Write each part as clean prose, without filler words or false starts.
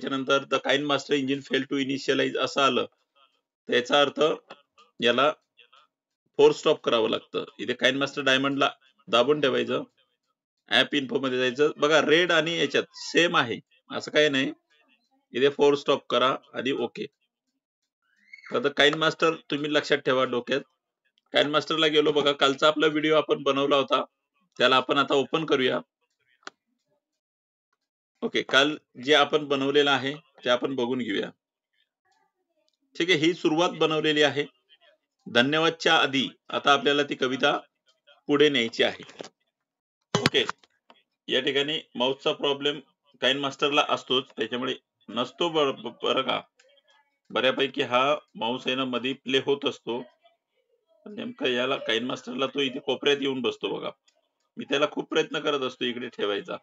आल्याच्या नंतर the KineMaster engine fail to initialize असं आलं, त्याचा अर्थ याला फोर्स स्टॉप करावं लागतं. इथे काइन मास्टर डायमंडला दाबून ठेवायचं, ऍप इन्फो मध्ये जायचं. बघा रेड आणि याच्यात सेम आहे, असं काही नाही. इथे फोर्स स्टॉप करा आणि ओके. तर काइन मास्टर तुम्ही लक्षात ठेवा डोक्यात. काइन मास्टरला गेलो बघा, कालचा आपला व्हिडिओ आपण बनवला होता, त्याला आपण आता ओपन करूया. ओके, काल जे आपण बनवलेलं आहे ते आपण बघून घेऊया. ठीक आहे, ही सुरुवात बनवलेली आहे. धन्यवादच्या आधी आता आपल्याला ती कविता पुढे न्यायची आहे. ओके, या ठिकाणी माऊसचा प्रॉब्लेम काइन मास्टरला असतोच, त्याच्यामुळे नसतो बरं का. बऱ्यापैकी हा माऊस आहे ना मध्ये प्ले होत असतो. नेमका याला काइन मास्टरला तो इथे कोपऱ्यात येऊन बसतो बघा. मी त्याला खूप प्रयत्न करत असतो इकडे ठेवायचा,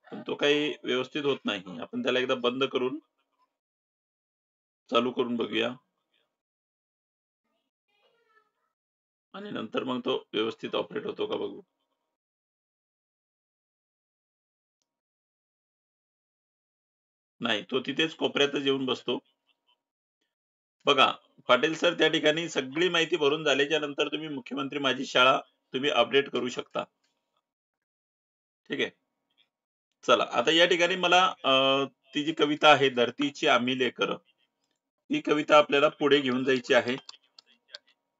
पण तो काही व्यवस्थित होत नाही. आपण त्याला एकदा बंद करून चालू करून बघूया आणि नंतर मग तो व्यवस्थित ऑपरेट होतो का बघू. नाही, तो तिथेच कोपऱ्यातच येऊन बसतो बघा. पाटील सर, त्या ठिकाणी सगळी माहिती भरून झाल्याच्या नंतर तुम्ही मुख्यमंत्री माझी शाळा तुम्ही अपडेट करू शकता. ठीक आहे, चला आता या ठिकाणी मला ती जी कविता आहे धरतीची आम्ही लेकर, ही कविता आपल्याला पुढे घेऊन जायची आहे.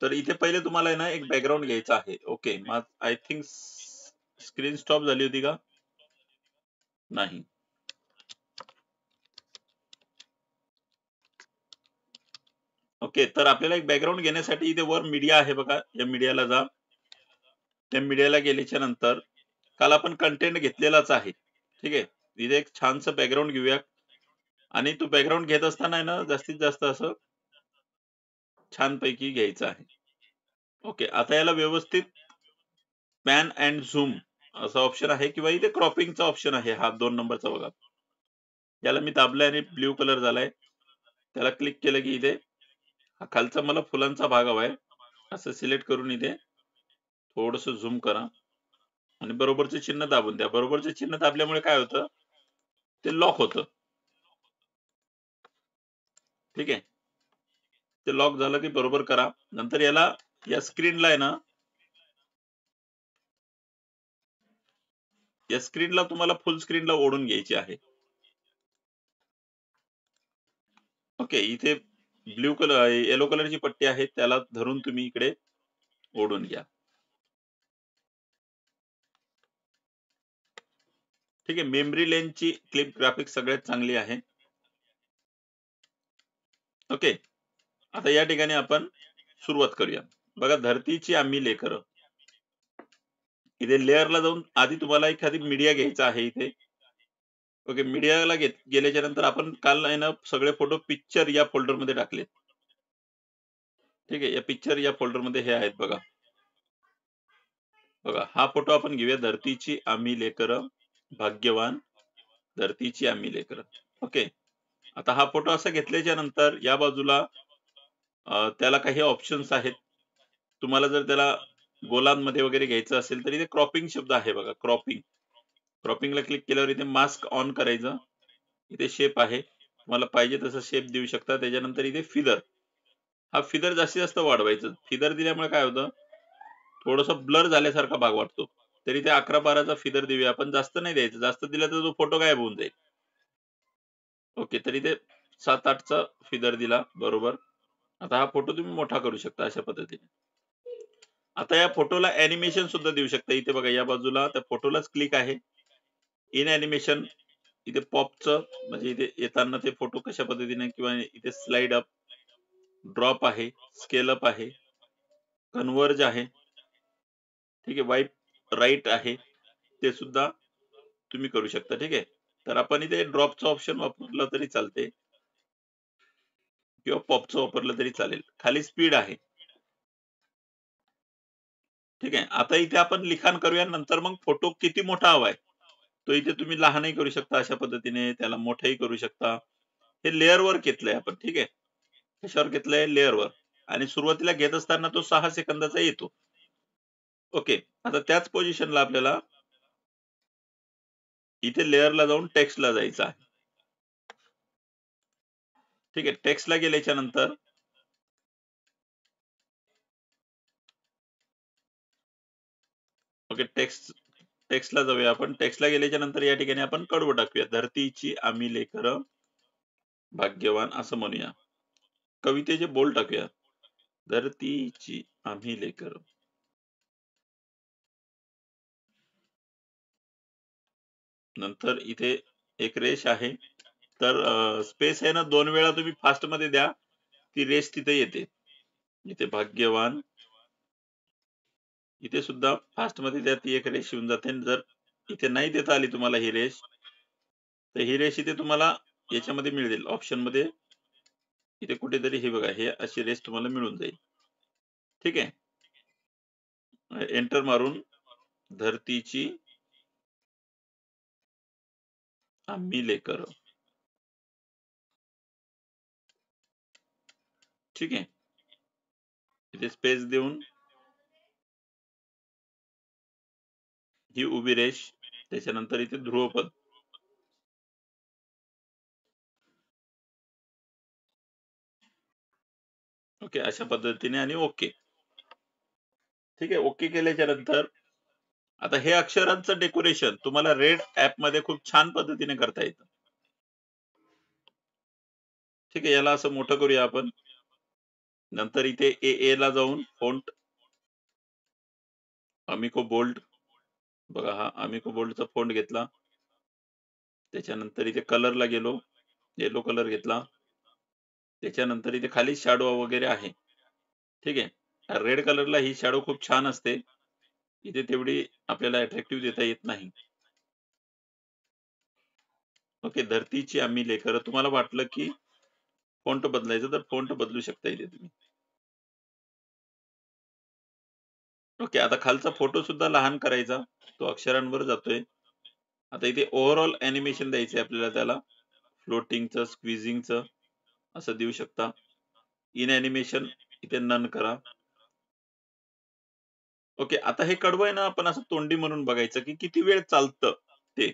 तर इथे पहिले तुम्हाला ना एक बॅकग्राऊंड घ्यायचा आहे. Okay, I think screen stop झाली होती का नाही. ओके, तर आपल्याला एक बॅकग्राऊंड घेण्यासाठी इथे वर मीडिया आहे बघा, या मीडियाला जा. त्या मीडियाला गेल्याच्या नंतर काल आपण कंटेंट घेतलेलाच आहे. ठीक आहे, इथे एक छानसं बॅकग्राऊंड घेऊया आणि तो बॅकग्राऊंड घेत असताना ना जास्तीत जास्त असं छानपैकी घ्यायचं आहे. ओके, आता याला व्यवस्थित पॅन अँड झूम असं ऑप्शन आहे किंवा इथे क्रॉपिंगचा ऑप्शन आहे, हा 2 नंबरचा बघा. याला मी दाबलाय आणि ब्ल्यू कलर झालाय. त्याला क्लिक केलं की इथे हा खालचा मला फुलांचा भाग हवाय, असं सिलेक्ट करून इथे थोडस झूम करा आणि बरोबरचे चिन्ह दाबून द्या. बरोबरचे चिन्ह दाबल्यामुळे काय होतं, ते लॉक होतं. ठीक आहे, ते लॉक झालं की बरोबर करा. नंतर याला या स्क्रीनला आहे ना, या स्क्रीनला तुम्हाला फुल स्क्रीनला ओढून घ्यायची आहे. ओके, इथे ब्ल्यू कलर येलो कलरची पट्टी आहे, त्याला धरून तुम्ही इकडे ओढून घ्या. ठीक आहे, मेमरी लेनची क्लिप ग्राफिक्स सगळ्यात चांगली आहे. ओके, आता या ठिकाणी आपण सुरुवात करूया. बघा, धरतीची आम्ही लेकर. इथे लेअरला जाऊन आधी तुम्हाला एखादी मीडिया घ्यायचा आहे इथे. ओके, मीडियाला गेल्याच्या नंतर आपण काल आहे ना सगळे फोटो पिक्चर या फोल्डर मध्ये टाकले. ठीक आहे, या पिक्चर या फोल्डर मध्ये हे आहेत बघा. बघा, हा फोटो आपण घेऊया, धरतीची आम्ही लेकर भाग्यवान, धरतीची आम्ही लेकर. ओके, आता हा फोटो असा घेतल्याच्या नंतर या बाजूला त्याला काही ऑप्शन्स आहेत. तुम्हाला जर त्याला गोलांमध्ये वगैरे घ्यायचं असेल तर इथे क्रॉपिंग शब्द आहे बघा, क्रॉपिंग. क्रॉपिंगला क्लिक केल्यावर इथे मास्क ऑन करायचं. इथे शेप आहे, तुम्हाला पाहिजे तसं शेप देऊ शकता. त्याच्यानंतर इथे फिदर, हा फिदर जास्तीत जास्त वाढवायचं. फिदर दिल्यामुळे काय होतं, थोडस ब्लर झाल्यासारखा भाग वाटतो. तरी ते 11-12चा फिदर देऊया आपण, जास्त नाही द्यायचं. जास्त दिला तर तो फोटो गायब होऊन जाईल. ओके, तरी ते 7-8चा फिदर दिला बरोबर. आता हा फोटो तुम्ही मोठा करू शकता अशा पद्धतीने. आता या फोटोला अॅनिमेशन सुद्धा देऊ शकता. इथे बघा या बाजूला त्या फोटोलाच क्लिक आहे, इन अॅनिमेशन. इथे पॉपचं म्हणजे इथे येताना ते फोटो कशा पद्धतीने, किंवा इथे स्लाइड अप, ड्रॉप आहे, स्केल अप आहे, कन्वर्ज आहे. ठीक आहे, वाईप राईट आहे, ते सुद्धा तुम्ही करू शकता. ठीक आहे, तर आपण इथे ड्रॉपचं ऑप्शन वापरलं तरी चालते किंवा पॉपचं वापरलं तरी चालेल. खाली स्पीड आहे. ठीक आहे, आता इथे आपण लिखाण करूया. नंतर मग फोटो किती मोठा हवाय तो इथे तुम्ही लहानही करू शकता अशा पद्धतीने, त्याला मोठंही करू शकता. हे लेअर वर घेतलंय आपण. ठीक आहे, कशावर घेतलंय, लेअर वर. आणि सुरुवातीला घेत असताना तो 6 सेकंदाचा येतो. ओके, आता त्याच पोझिशनला आपल्याला इथे लेअरला जाऊन टेक्स्टला जायचं आहे. ठीक आहे. टेक्स्टला गेल्याच्या नंतर ओके, टेक्स्टला जाऊया आपण. टेक्स्टला गेल्याच्या नंतर या ठिकाणी आपण कडवं टाकूया. धरतीची आम्ही लेकर भाग्यवान असं म्हणूया. कवितेचे बोल टाकूया. धरतीची आम्ही लेकर. नंतर इथे एक रेष आहे. तर स्पेस आहे ना 2 वेळा तुम्ही फास्ट मध्ये द्या. ती रेष तिथे येते. इथे भाग्यवान. इथे सुद्धा फास्ट मध्ये द्या, ती एक रेष येऊन जाते. जर इथे नाही देता आली तुम्हाला ही रेष, तर ही रेष इथे तुम्हाला याच्यामध्ये मिळेल ऑप्शन मध्ये. इथे कुठेतरी हे बघा, हे अशी रेष तुम्हाला मिळून जाईल. ठीक आहे. एंटर मारून धरतीची आम्ही लेकर. ठीक आहे. इथे स्पेस देऊन ही उभी रेष, त्याच्यानंतर इथे ध्रुवपद. ओके, अशा पद्धतीने आणि ओके. ठीक आहे. ओके केल्याच्या नंतर आता हे अक्षरांचं डेकोरेशन तुम्हाला रेड ऍप मध्ये खूप छान पद्धतीने करता येतं. ठीक आहे. याला असं मोठं करूया आपण. नंतर इथे ए ला जाऊन फोंट अमिको बोल्ड. बघा, हा अमिको बोल्डचा फोंट घेतला. त्याच्यानंतर इथे कलरला गेलो, येलो कलर घेतला. त्याच्यानंतर इथे खाली शॅडो वगैरे आहे. ठीक आहे. रेड कलरला ही शॅडो खूप छान असते. इथे तेवढी आपल्याला अट्रॅक्टिव्ह देता येत नाही. ओके, धरतीची आम्ही लेकर. तुम्हाला वाटलं की फोंट बदलायचं तर फोंट बदलू शकता इथे तुम्ही. ओके, आता खालचा फोटो सुद्धा लहान करायचा. तो अक्षरांवर जातोय. आता इथे ओव्हरऑल अॅनिमेशन द्यायचंय आपल्याला त्याला. फ्लोटिंगचं, स्क्वीजिंगचं असं देऊ शकता. इन अॅनिमेशन इथे नन करा. ओके, आता हे कडवं आहे ना, आपण असं तोंडी म्हणून बघायचं की किती वेळ चालतं ते.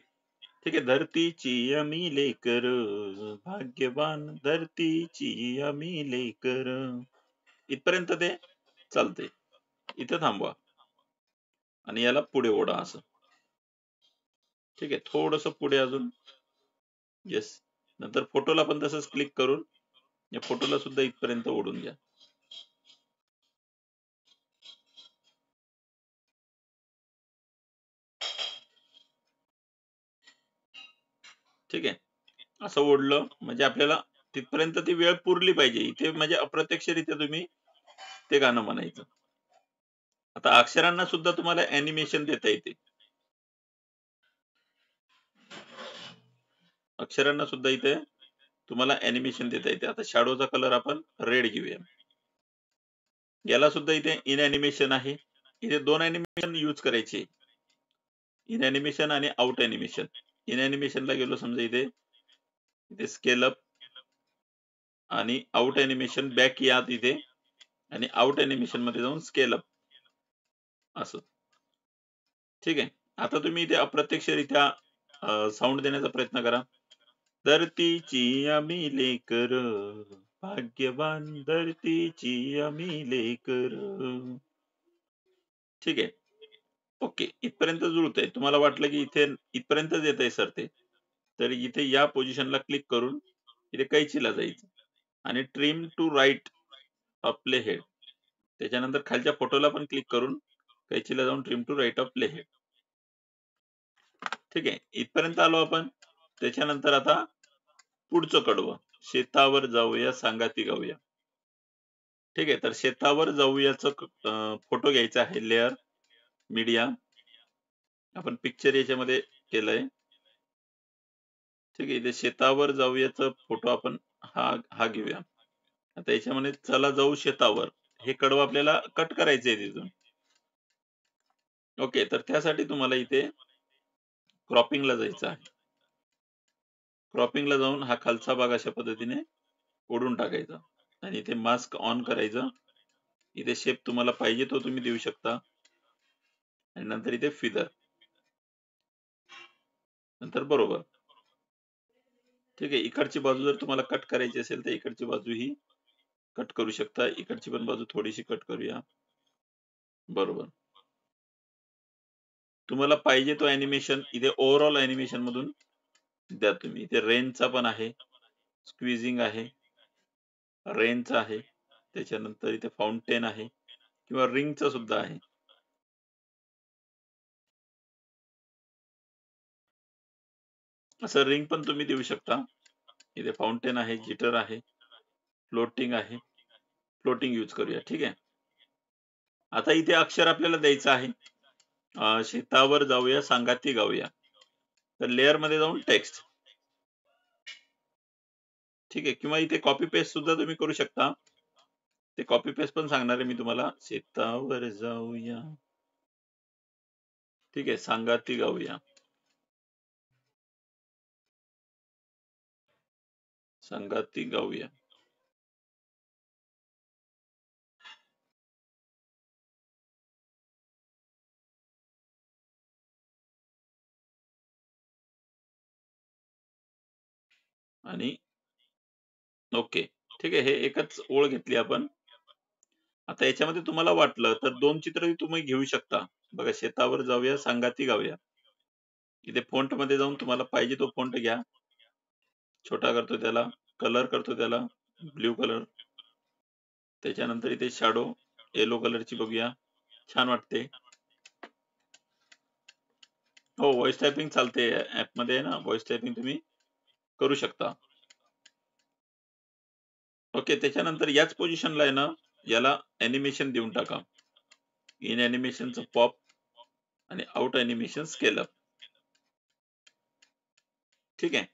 ठीक आहे. धरतीची आम्ही लेकर भाग्यवान, धरतीची आम्ही लेकर. इथपर्यंत ते चालते. इथे थांबवा आणि याला पुढे ओढा असं. ठीक आहे. थोडस पुढे अजून. येस. नंतर फोटोला पण तसंच क्लिक करून या फोटोला सुद्धा इथपर्यंत ओढून घ्या. ठीक आहे. असं ओढलं म्हणजे आपल्याला तिथपर्यंत ती वेळ पुरली पाहिजे. इथे म्हणजे अप्रत्यक्षरित्या तुम्ही ते गाणं म्हणायचं. आता अक्षरांना सुद्धा तुम्हाला अॅनिमेशन देता येते. अक्षरांना सुद्धा इथे तुम्हाला अॅनिमेशन देता येते. आता शॅडोचा कलर आपण रेड घेऊया. याला सुद्धा इथे इन अॅनिमेशन आहे. इथे 2 अॅनिमेशन यूज करायचे. इन अॅनिमेशन आणि आउट अॅनिमेशन. इन अॅनिमेशनला गेलो समजा इथे स्केल अप आणि आउट अॅनिमेशन बॅक या तिथे आणि आउट अॅनिमेशन मध्ये जाऊन स्केल अप असं. ठीक आहे. आता तुम्ही इथे अप्रत्यक्षरित्या साऊंड देण्याचा प्रयत्न करा. धरतीची आम्ही लेकर भाग्यवान, धरतीची आम्ही लेकर. ठीक आहे. ओके, इथपर्यंत जुळतंय. तुम्हाला वाटलं की इथे इथपर्यंतच येतंय सर ते, तर इथे या पोझिशनला क्लिक करून इथे कैचीला जायचं आणि trim to right of playhead. त्याच्यानंतर खालच्या फोटोला पण क्लिक करून कैचीला जाऊन trim to right of playhead. ठीक आहे. इथपर्यंत आलो आपण. त्याच्यानंतर आता पुढचं कडवं, शेतावर जाऊया सांगाती गाऊया. ठीक आहे. तर शेतावर जाऊयाचं फोटो घ्यायचा आहे. Layer, media. आपण पिक्चर याच्यामध्ये केलंय. ठीक आहे. इथे शेतावर जाऊयाचा फोटो आपण हा घेऊया. आता याच्यामध्ये चला जाऊ शेतावर, हे कडवं आपल्याला कट करायचंय तिथून. ओके, तर त्यासाठी तुम्हाला इथे क्रॉपिंगला जायचं आहे. क्रॉपिंगला जाऊन हा खालचा भाग अशा पद्धतीने ओढून टाकायचा आणि इथे मास्क ऑन करायचं. इथे शेप तुम्हाला पाहिजे तो तुम्ही देऊ शकता आणि नंतर इथे फिदर, नंतर बरोबर. ठीक आहे. इकडची बाजू जर तुम्हाला कट करायची असेल तर इकडची बाजू ही कट करू शकता. इकडची पण बाजू थोडीशी कट करूया. बरोबर. तुम्हाला पाहिजे तो ॲनिमेशन इथे ओव्हरऑल ॲनिमेशन मधून द्या तुम्ही. इथे रेनचा पण आहे, स्क्वीजिंग आहे, रेनचा आहे. त्याच्यानंतर इथे फाउंटेन आहे किंवा रिंगचा सुद्धा आहे. असं रिंग पण तुम्ही देऊ शकता. इथे फाउंटेन आहे, जिटर आहे, फ्लोटिंग आहे. फ्लोटिंग यूज करूया. ठीक आहे. आता इथे अक्षर आपल्याला द्यायचं आहे. शेतावर जाऊया, सांगाती गाऊया. तर लेयर मध्ये जाऊन टेक्स्ट. ठीक आहे. किंवा इथे कॉपी पेस्ट सुद्धा तुम्ही करू शकता. ते कॉपी पेस्ट पण सांगणार आहे मी तुम्हाला. शेतावर जाऊया. ठीक आहे. सांगाती गाऊया. संगाती गाऊया. आणि ओके. ठीक आहे. हे एकच ओळ घेतली आपण. आता याच्यामध्ये तुम्हाला वाटलं तर 2 चित्रही तुम्ही घेऊ शकता. बघा, शेतावर जाऊया, सांगाती गाऊया. इथे फॉन्ट मध्ये जाऊन तुम्हाला पाहिजे तो फॉन्ट घ्या. छोटा करतो त्याला, कलर करतो त्याला ब्ल्यू कलर. त्याच्यानंतर इथे शॅडो येलो कलरची बघूया. छान वाटते. हो, व्हॉइस टायपिंग चालते. ॲप मध्ये आहे ना, व्हॉइस टायपिंग तुम्ही करू शकता. ओके. त्याच्यानंतर याच पोझिशनला आहे ना, याला ॲनिमेशन देऊन टाका. इन ॲनिमेशनचं पॉप आणि आउट ॲनिमेशन स्केल अप. ठीक आहे.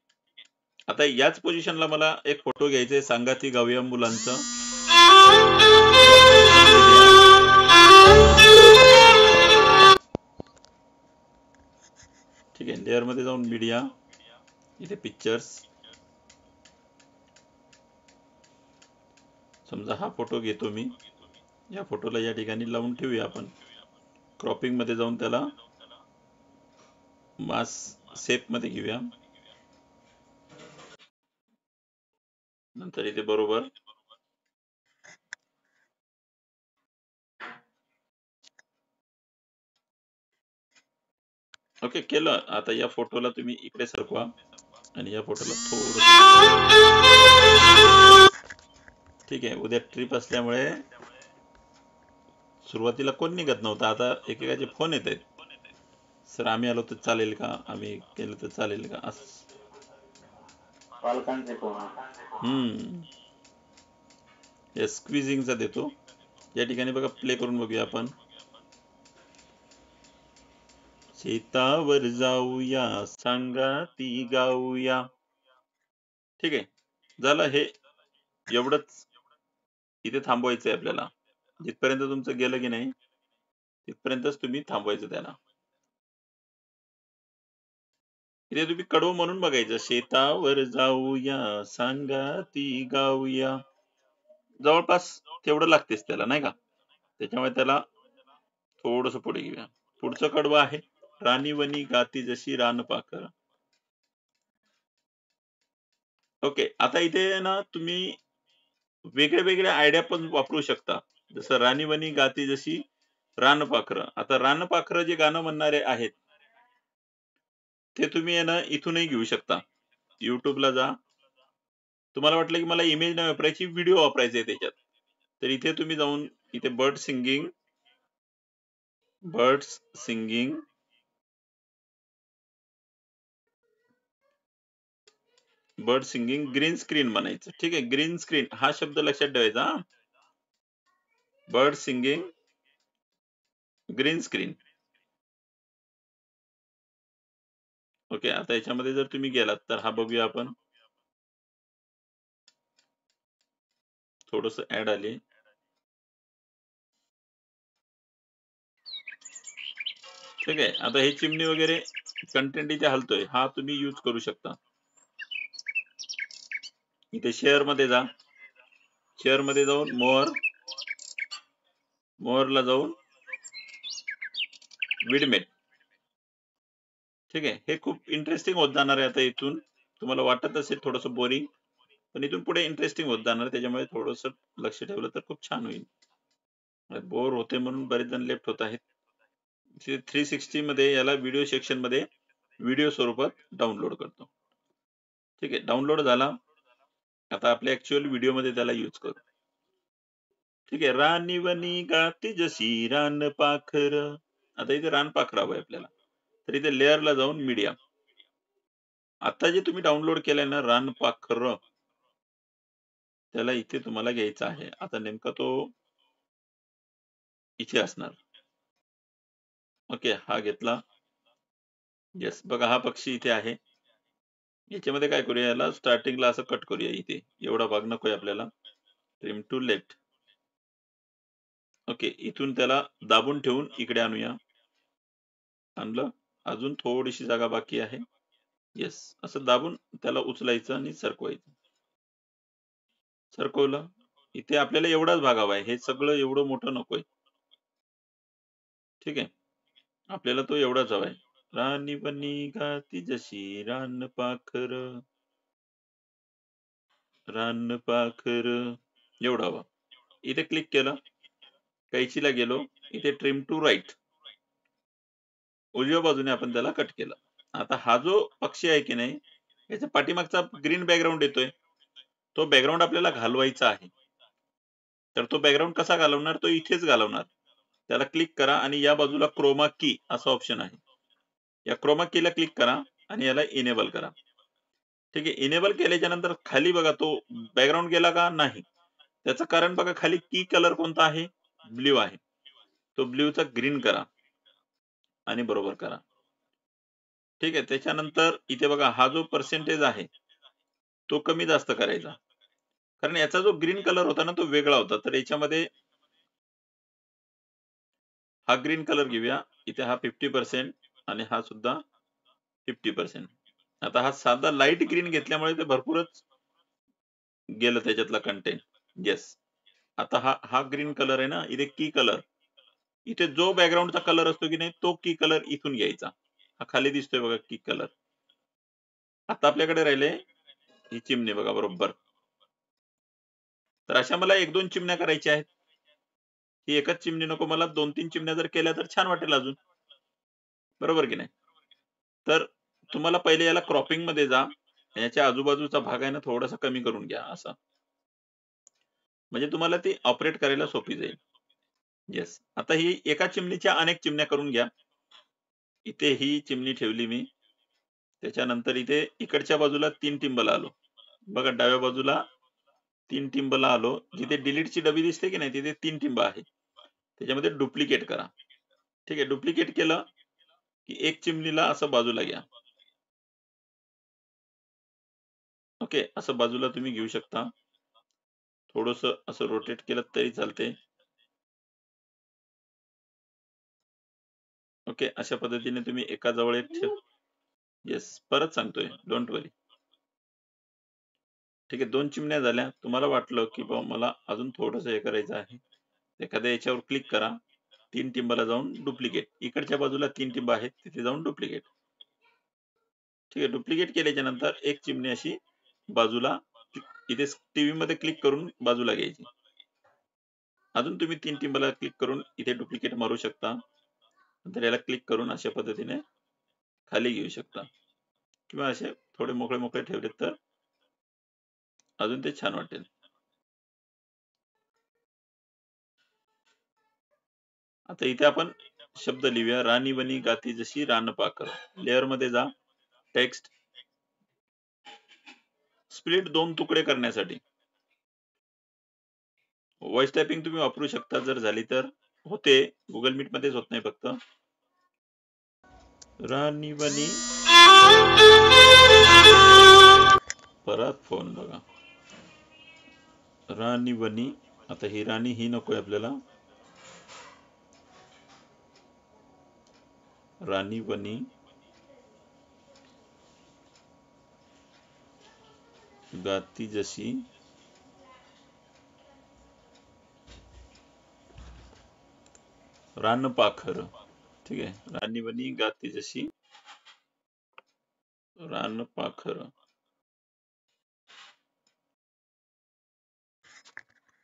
आता याच पोझिशनला मला एक फोटो घ्यायचा आहे, सांगाती गाऊया मुलांचा. ठीक आहे. लेअर मध्ये जाऊन मीडिया, इथे पिक्चर्स. समजा हा फोटो घेतो मी. या फोटोला या ठिकाणी लावून ठेवूया आपण. क्रॉपिंग मध्ये जाऊन त्याला मास शेप मध्ये घेऊया. नंतर इथे बरोबर ओके केलं. आता या फोटोला तुम्ही इकडे सरकवा आणि या फोटोला थोडं. ठीक आहे. उद्या ट्रिप असल्यामुळे सुरुवातीला कोण निघत नव्हतं. आता एकेकाचे फोन येत आहेत. सर आम्ही आलो तर चालेल का, आम्ही केलं तर चालेल का, असं पालकांचे फोन. या स्क्वीजिंगचा देतो. या ठिकाणी बघा, प्ले करून बघूया आपण. शेतावर जाऊया, सांगाती गाऊया. ठीक आहे. झालं. हे एवढंच इथे थांबवायचं आहे आपल्याला. जिथपर्यंत तुमचं गेलं की नाही तिथपर्यंतच तुम्ही थांबवायचं त्याला. इथे तुम्ही कडवं म्हणून बघायचं, शेतावर जाऊया, सांगाती गाऊया. जवळपास तेवढं लागतेच त्याला, नाही का. त्याच्यामुळे त्याला थोडस पुढे घेऊया. पुढचं कडवं आहे, राणीवनी गाती जशी रानपाखर. ओके. आता इथे ना तुम्ही वेगळे वेगळे आयडिया पण वापरू शकता. जसं राणीवनी गाती जशी रानपाखरं. आता रानपाखरं जे गाणं म्हणणारे आहेत ते तुम्ही आहे ना इथूनही घेऊ शकता. युट्यूबला जा. तुम्हाला वाटलं की मला इमेज नाही वापरायची, व्हिडिओ वापरायचा आहे त्याच्यात, तर इथे तुम्ही जाऊन इथे बर्ड्स सिंगिंग ग्रीन स्क्रीन म्हणायचं. ठीक आहे. ग्रीन स्क्रीन हा शब्द लक्षात ठेवायचा. Bird singing green screen. Okay. आता याच्यामध्ये जर तुम्ही गेलात तर हा बघूया आपण. थोडस ऍड आले. ठीक आहे. आता हे चिमणी वगैरे कंटेंट इथे हलतोय, हा तुम्ही यूज करू शकता. इथे शेअर मध्ये जा. शेअर मध्ये जाऊन मोअरला जाऊन विडमेट. ठीक आहे. हे खूप इंटरेस्टिंग होत जाणार आहे आता इथून. तुम्हाला वाटत असेल थोडस बोरिंग, पण इथून पुढे इंटरेस्टिंग होत जाणार, त्याच्यामुळे थोडस लक्ष ठेवलं तर खूप छान होईल. बोर होते म्हणून बरेच जण लेफ्ट होत आहेत. 360 मध्ये याला व्हिडिओ सेक्शन मध्ये व्हिडिओ स्वरूपात डाउनलोड करतो. ठीक आहे, डाउनलोड झाला. आता आपल्या ऍक्च्युअल व्हिडिओ मध्ये त्याला यूज करू. ठीक आहे, राणी वनी गाती जशी रान पाखर. आता इथे रान पाखर हवंय आपल्याला, तर इथे लेअरला जाऊन मीडिया. आता जे तुम्ही डाउनलोड केलंय ना रान पाखर, त्याला इथे तुम्हाला घ्यायचा आहे. आता नेमका तो इथे असणार. ओके, हा घेतला. येस, बघा हा पक्षी इथे आहे. याच्यामध्ये काय करूया, याला स्टार्टिंगला असं कट करूया. इथे एवढा भाग नकोय आपल्याला. Trim to left. ओके, इथून त्याला दाबून ठेवून इकडे आणूया. आणलं. अजून थोडीशी जागा बाकी आहे. येस, असं दाबून त्याला उचलायचं आणि सरकवायचं. सरकवलं. इथे आपल्याला एवढाच भाग हवा आहे, हे सगळं एवढं मोठं नकोय. ठीक आहे, आपल्याला तो एवढाच हवाय. राणी बनी गाती जशी रान पाखर, रान पाखर, एवढा हवा. इथे क्लिक केलं, कैचीला गेलो, इथे ट्रिम टू राईट, उजव्या बाजूने आपण त्याला कट केलं. आता हा जो पक्षी आहे की नाही, याच्या पाठीमागचा ग्रीन बॅकग्राऊंड येतोय, तो बॅकग्राऊंड आपल्याला घालवायचा आहे. तर तो बॅकग्राऊंड कसा घालवणार, तो इथेच घालवणार. त्याला क्लिक करा आणि या बाजूला क्रोमा की असा ऑप्शन आहे, या क्रोमा कीला क्लिक करा आणि याला इनेबल करा. ठीक आहे, इनेबल केल्याच्या नंतर खाली बघा तो बॅकग्राऊंड गेला का नाही, त्याचं कारण बघा, खाली की कलर कोणता आहे, ब्ल्यू आहे. तो ब्ल्यूचा ग्रीन करा आणि बरोबर करा. ठीक आहे, त्याच्यानंतर इथे बघा हा जो पर्सेंटेज आहे तो कमी जास्त करायचा, कारण याचा जो ग्रीन कलर होता ना तो वेगळा होता. तर याच्यामध्ये हा ग्रीन कलर घेऊया. इथे हा 50% आणि हा सुद्धा 50%. आता हा साधा लाईट ग्रीन घेतल्यामुळे ते भरपूरच गेलं त्याच्यातला कंटेंट. येस, आता हा हा ग्रीन कलर आहे ना, इथे की कलर, इथे जो बॅकग्राऊंडचा कलर असतो की नाही तो की कलर इथून घ्यायचा. हा खाली दिसतोय बघा की कलर. आता आपल्याकडे राहिले ही चिमणी बघा बरोबर. तर अशा मला 1-2 चिमण्या करायच्या आहेत. ही एकच चिमणी नको, मला 2-3 चिमण्या जर केल्या तर छान वाटेल अजून, बरोबर की नाही. तर तुम्हाला पहिले याला क्रॉपिंग मध्ये जा, याच्या आजूबाजूचा भाग आहे ना थोडासा कमी करून घ्या असा, म्हणजे तुम्हाला ती ऑपरेट करायला सोपी जाईल. येस, आता ही एका चिमणीच्या अनेक चिमण्या करून घ्या. इथे ही चिमणी ठेवली मी. त्याच्यानंतर इथे इकडच्या बाजूला 3 टिंबला आलो. बघा डाव्या बाजूला 3 टिंबला आलो. जिथे डिलीटची डबी दिसते की नाही तिथे 3 टिंब आहे. त्याच्यामध्ये डुप्लिकेट करा. ठीक आहे, डुप्लिकेट केलं की एक चिमणीला असं बाजूला घ्या. ओके, असं बाजूला तुम्ही घेऊ शकता. थोडस असं रोटेट केलं तरी चालते. ओके, अशा पद्धतीने तुम्ही एका जवळ एक ठेव. येस, परत सांगतोय, डोंट वरी. ठीक आहे, 2 चिमण्या झाल्या. तुम्हाला वाटलं की बाबा मला अजून थोडस हे करायचं आहे, एखाद्या याच्यावर क्लिक करा. 3 टिंबाला जाऊन डुप्लिकेट, इकडच्या बाजूला 3 टिंब आहेत तिथे जाऊन डुप्लिकेट. ठीक आहे, डुप्लिकेट केल्याच्या नंतर एक चिमणी अशी बाजूला, इथे टीव्ही मध्ये क्लिक करून बाजूला घ्यायची. अजून तुम्ही 3 टिंबाला क्लिक करून इथे डुप्लिकेट मारू शकता. नंतर याला क्लिक करून अशा पद्धतीने खाली घेऊ शकता, किंवा असे थोडे मोकळे मोकळे ठेवले तर अजून ते छान वाटेल. आता इथे आपण शब्द लिहूया, राणी बनी गाती जशी रान पाखर. लेअर मध्ये जा, टेक्स्ट, स्प्लिट 2 तुकडे करण्यासाठी व्हॉइस टायपिंग तुम्ही वापरू शकता, जर झाली तर होते. गुगल मीट मध्येच होत नाही फक्त. राणी बनी, परत फोन बघा, राणी बनी. आता ही राणी ही नकोय आपल्याला, राणी बनी गाती जशी रान पाखर. ठीक आहे, राणी बनी गाती जशी रान पाखर.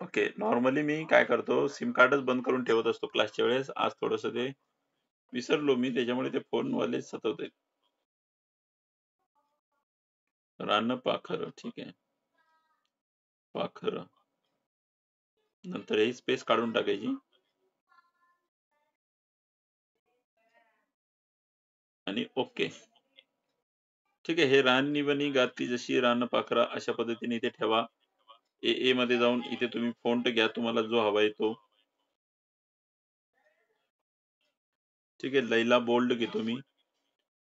ओके. नॉर्मली मी काय करतो, सिम कार्डच बंद करून ठेवत असतो क्लासच्या वेळेस. आज थोडंसं ते विसरलो मी, त्याच्यामुळे ते फोनवाले सतवतायत. रान पाखर, ठीक आहे. पाखर. नंतर ही स्पेस काढून टाकायची. आणि ओके. ठीक आहे. हे राननिवनी गाती जशी रान पाखरा, अशा पद्धतीने इथे ठेवा. ए मध्ये जाऊन इथे तुम्ही फॉन्ट घ्या, तुम्हाला जो हवाय तो. ठीक आहे. लैला बोल्ड घेतो मी.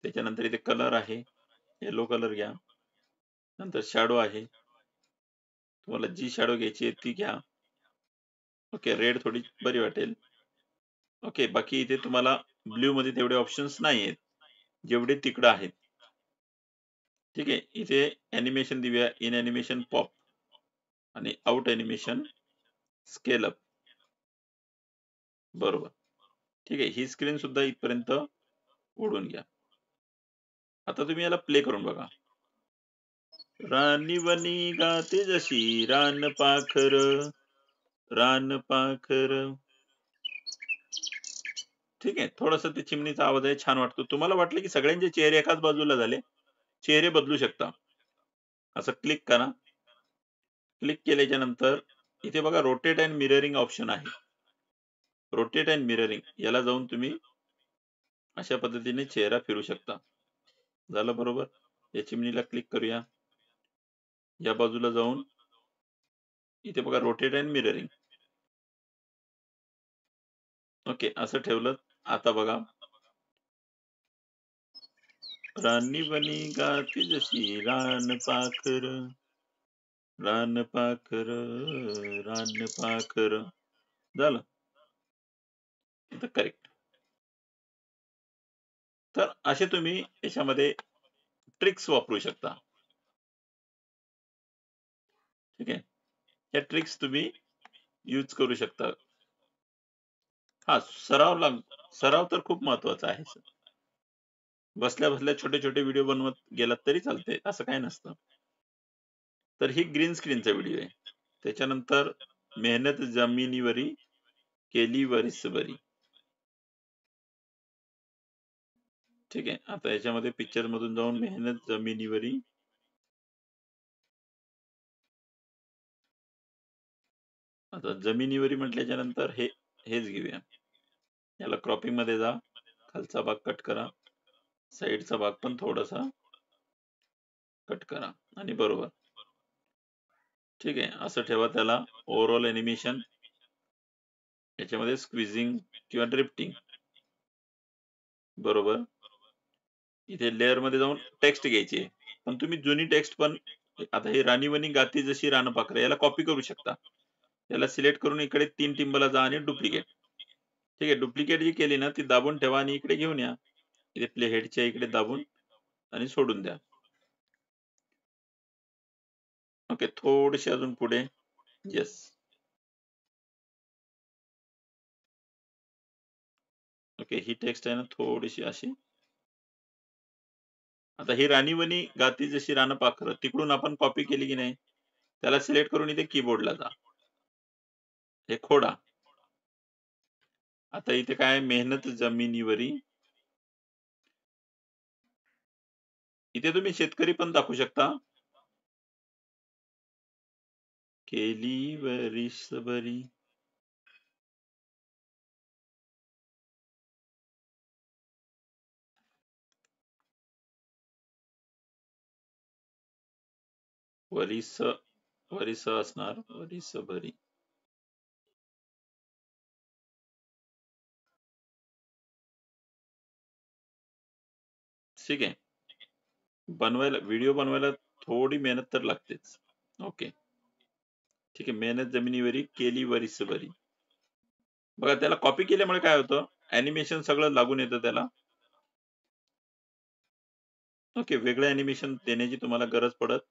त्याच्यानंतर इथे कलर आहे, येलो कलर घ्या. नंतर शॅडो आहे, तुम्हाला जी शॅडो घ्यायची आहे ती घ्या. ओके. रेड थोडी बरी वाटेल. ओके. बाकी इथे तुम्हाला ब्ल्यू मध्ये तेवढे ऑप्शन्स नाही आहेत जेवढे तिकडे आहेत. ठीक आहे. इथे ॲनिमेशन देऊया, इन ॲनिमेशन पॉप आणि आउट ॲनिमेशन स्केल अप. बरोबर. ठीक आहे. ही स्क्रीन सुद्धा इथपर्यंत ओढून घ्या. आता तुम्ही याला प्ले करून बघा. रानिवनी गाते जशी रान पाखर, रान पाखर. ठीक आहे. थोडासा ते चिमणीचा आवाज आहे, छान वाटतो. तुम्हाला वाटलं की सगळ्यांचे चेहरे एकाच बाजूला झाले, चेहरे बदलू शकता. असं क्लिक करा. क्लिक केल्याच्या नंतर इथे बघा रोटेट अँड मिररिंग ऑप्शन आहे. रोटेट अँड मिररिंग याला जाऊन तुम्ही अशा पद्धतीने चेहरा फिरू शकता. झालं बरोबर. या चिमणीला क्लिक करूया. या बाजूला जाऊन इथे बघा रोटेट अँड मिररिंग. ओके. असं ठेवलं. आता बघा, रानिवनी गाते जशी रान पाखर, रान पाखर, रान पाखर. झालं. इथं करेक्ट. तर असे तुम्ही याच्यामध्ये ट्रिक्स वापरू शकता. ठीक आहे. या ट्रिक्स तुम्ही यूज करू शकता. हा, सराव तर खूप महत्वाचा आहे. बसल्या बसल्या छोटे छोटे व्हिडिओ बनवत गेलात तरी चालते, असं काही नसतं. तर ही ग्रीन स्क्रीनचा व्हिडिओ आहे. त्याच्यानंतर मेहनत जमिनीवरी केली वरीसभरी. ठीक आहे. आता याच्यामध्ये पिक्चर मधून जाऊन मेहनत जमिनीवरी. आता जमिनीवरी म्हटल्याच्या नंतर हेच घेऊया. याला क्रॉपिंग मध्ये जा, खालचा भाग कट करा, साईडचा भाग पण थोडासा कट करा आणि बरोबर. ठीक आहे. असं ठेवा त्याला. ओव्हरऑल ॲनिमेशन याच्यामध्ये स्क्विझिंग किंवा ड्रिफ्टिंग. बरोबर. इथे लेअर मध्ये जाऊन टेक्स्ट घ्यायची आहे, पण तुम्ही जुनी टेक्स्ट पण, आता हे राणीवनी गाती जशी रान पाखरं, याला कॉपी करू शकता. याला सिलेक्ट करून इकडे 3 टिंबला जा आणि डुप्लिकेट. ठीक आहे. डुप्लिकेट जी केली ना ती दाबून ठेवा आणि इकडे घेऊन या. इथे प्ले हेडच्या इकडे दाबून आणि सोडून द्या. ओके. थोडेसे अजून पुढे. येस. ओके. ही टेक्स्ट आहे ना थोडीशी अशी. आता ही राणीवनी गाती जशी रान पाखरं तिकडून आपण कॉपी केली की नाही, त्याला सिलेक्ट करून इथे कीबोर्डला जा. हे खोडा. आता इथे काय मेहनत जमिनीवरी. इथे तुम्ही शेतकरी पण दाखवू शकता. केली वरीसभरी. वरीस वरीस असणार, वरीसभरी. ठीक आहे. बनवायला, व्हिडिओ बनवायला थोडी मेहनत तर लागतेच. ओके. ठीक आहे. मेहनत जमिनीवरी केली वरीसभरी. बघा, त्याला कॉपी केल्यामुळे काय होतं, ॲनिमेशन सगळं लागून येतं त्याला. ओके. वेगळं ॲनिमेशन देण्याची तुम्हाला गरज पडत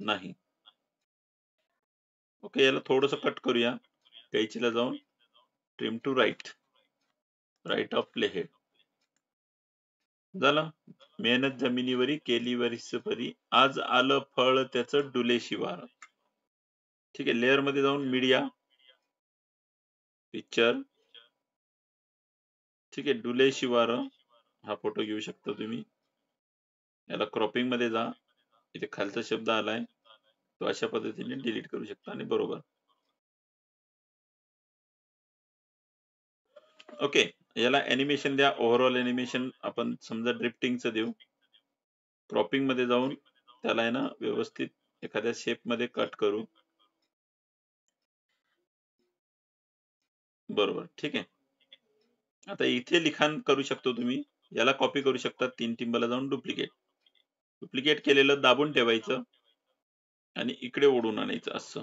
नाही. ओके. याला थोडंसं कट करूया. कैचीला जाऊन trim to right of playhead. झालं. मेहनत जमिनीवरी केली वरीसभरी, आज आलं फळ त्याचं डुले शिवार. ठीक आहे, लेअर मध्ये जाऊन मीडिया, पिक्चर, ठीक आहे, डुले शिवार हा फोटो घेऊ शकता तुम्ही. याला क्रॉपिंग मध्ये जा, इथे खालचा शब्द आलाय तो अशा पद्धतीने डिलीट करू शकता आणि बरोबर. ओके, याला ॲनिमेशन द्या, ओव्हरऑल ॲनिमेशन आपण समजा ड्रिफ्टिंगचं देऊ. क्रॉपिंग मध्ये जाऊन त्याला आहे ना व्यवस्थित एखाद्या शेप मध्ये कट करू. बरोबर, ठीक आहे. आता इथे लिखाण करू शकतो तुम्ही, याला कॉपी करू शकता. 3 टिंबाला जाऊन डुप्लिकेट केलेलं दाबून ठेवायचं आणि इकडे ओढून आणायचं. असं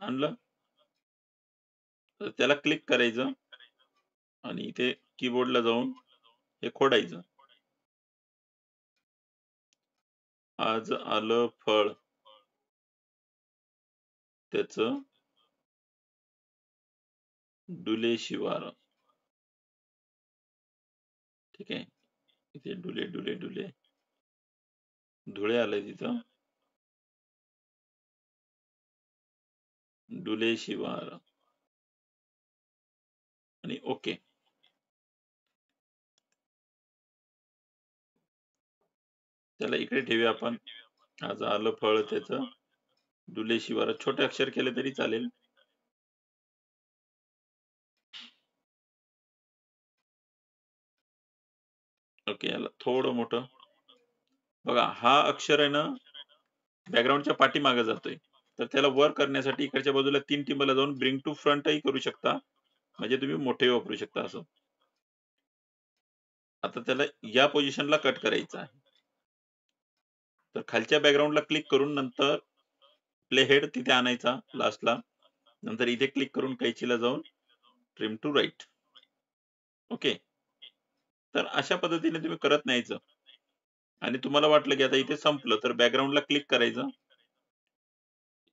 आणलं तर त्याला क्लिक करायचं आणि इथे कीबोर्डला जाऊन हे खोडायचं. आज आलं फळ त्याचं डुले शिवार. ठीक आहे, इथे डुले डुले डुले धुळे आलंय तिथं, डुले शिवार आणि ओके. त्याला इकडे ठेवूया आपण. आज आलं फळ त्याचं डुले शिवार. छोटे अक्षर केले तरी चालेल. ओके, याला थोडं मोठं बघा. हा अक्षर आहे ना बॅकग्राऊंडच्या पाठीमागे जातोय, तर त्याला वर करण्यासाठी इकडच्या बाजूला 3 टिंबाला जाऊन ब्रिंग टू फ्रंटही करू शकता, म्हणजे तुम्ही मोठे वापरू शकता असं. आता त्याला या पोझिशनला कट करायचं आहे, तर खालच्या बॅकग्राऊंडला क्लिक करून नंतर प्ले हेड तिथे आणायचा लास्टला. नंतर इथे क्लिक करून कैचीला जाऊन ट्रिम टू राईट. ओके, तर अशा पद्धतीने तुम्ही करत न्यायचं. आणि तुम्हाला वाटलं की आता इथे संपलं तर बॅकग्राऊंडला क्लिक करायचं,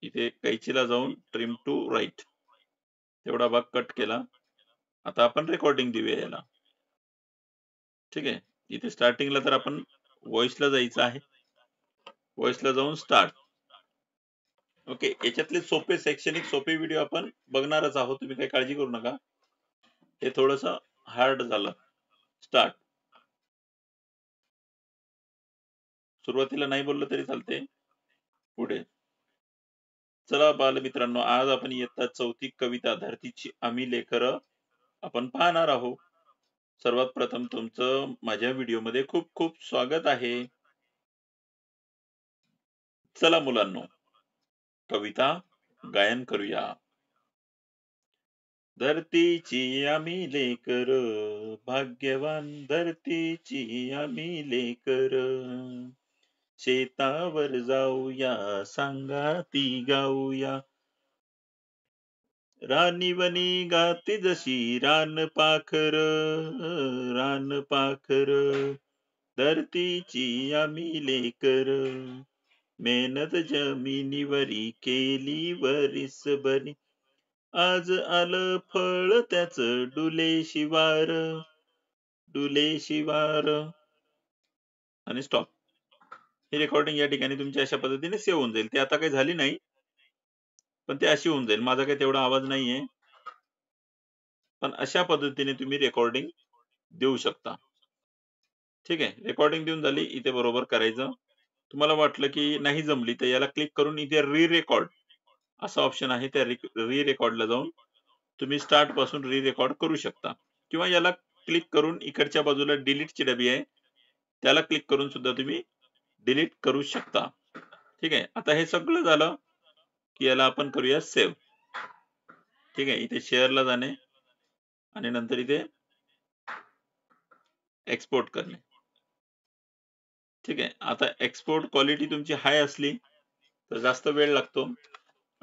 इथे कैचीला जाऊन ट्रिम टू राईट, तेवढा भाग कट केला. आता आपण रेकॉर्डिंग देऊया याला. ठीक आहे, इथे स्टार्टिंगला तर आपण व्हॉइसला जायचं आहे. व्हॉइसला जाऊन स्टार्ट. ओके, याच्यातले सोपे शैक्षणिक सोपे व्हिडिओ आपण बघणारच आहोत, तुम्ही काही काळजी करू नका. हे थोडस हार्ड झालं. स्टार्ट. सुरुवातीला नाही बोललं तरी चालते. पुढे चला बालमित्रांनो, आज आपण इयत्ता 4थी कविता धरतीची आम्ही लेकर आपण पाहणार आहोत. सर्वात प्रथम तुमचं माझ्या व्हिडिओमध्ये खूप खूप स्वागत आहे. चला मुलांनो, कविता गायन करूया. धरतीची आम्ही लेकर भाग्यवान, धरतीची आम्ही लेकर शेतावर जाऊया सांगाती गाऊया. रानीवनी गाती जशी रान पाखर, रान पाखर धरतीची आम्ही लेकर मेहनत जमिनीवरी केली वरीसभरी. आज आलं फळ त्याच डुले शिवार, डुले शिवार आणि स्टॉप. ही रेकॉर्डिंग या ठिकाणी तुमची अशा पद्धतीने सेव्ह होऊन जाईल. ती आता काही झाली नाही, पण ती अशी होऊन जाईल. माझा काही तेवढा आवाज नाहीये, पण अशा पद्धतीने तुम्ही रेकॉर्डिंग देऊ शकता. ठीक आहे, रेकॉर्डिंग देऊन झाली. इथे बरोबर करायचं. तुम्हाला वाटलं की नाही जमली तर याला क्लिक करून इथे री रेकॉर्ड असा ऑप्शन आहे, त्या री रेकॉर्डला जाऊन तुम्ही स्टार्ट पासून री रेकॉर्ड करू शकता. किंवा याला क्लिक करून इकडच्या बाजूला डिलीटची डबी आहे, त्याला क्लिक करून सुद्धा तुम्ही डिलीट करू शकता. ठीक आहे, आता हे सगळं झालं की याला आपण करूया सेव्ह. ठीक आहे, इथे शेअरला जाणे आणि नंतर इथे एक्सपोर्ट करणे. ठीक आहे, आता एक्सपोर्ट क्वालिटी तुमची हाय असली तर जास्त वेळ लागतो,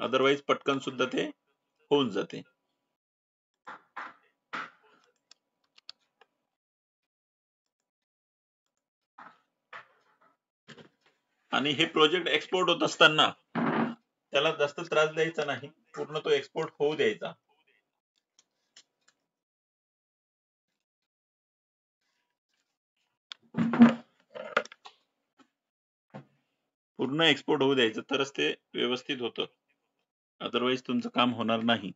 अदरवाईज पटकन सुद्धा ते होऊन जाते. आणि हे प्रोजेक्ट एक्सपोर्ट होत असताना त्याला जास्त त्रास द्यायचा नाही, पूर्ण तो एक्सपोर्ट होऊ द्यायचा. पूर्ण एक्सपोर्ट होऊ द्यायचं, तरच ते व्यवस्थित होतं. अदरवाईज तुमचं काम होणार नाही.